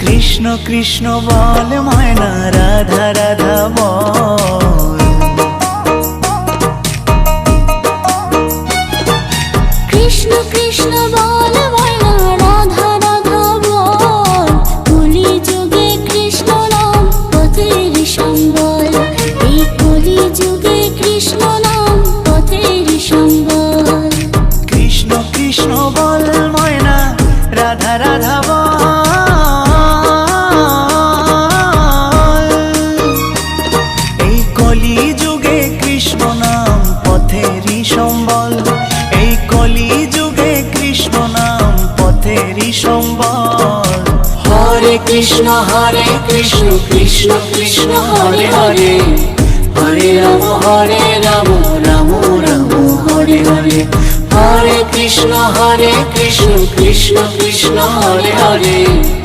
কৃষ্ণ কৃষ্ণ বল ময়না, রাধা রাধা বল। কৃষ্ণ কৃষ্ণ বল ময়না, রাধা রাধা বল। কলি যুগে কৃষ্ণ নাম পথের সম্বল, এই কলি যুগে কৃষ্ণ নাম পথের সম্বল। কৃষ্ণ কৃষ্ণ বল ময়না, রাধা রাধা বল। এই কলি যুগে কৃষ্ণ নাম পথেরই সম্বল, এই কলি যুগে কৃষ্ণ নাম পথেরই সম্বল। হরে কৃষ্ণ কৃষ্ণ কৃষ্ণ হরে হরে, হরে রাম রাম রাম হরে হরে। হরে কৃষ্ণ কৃষ্ণ কৃষ্ণ হরে হরে।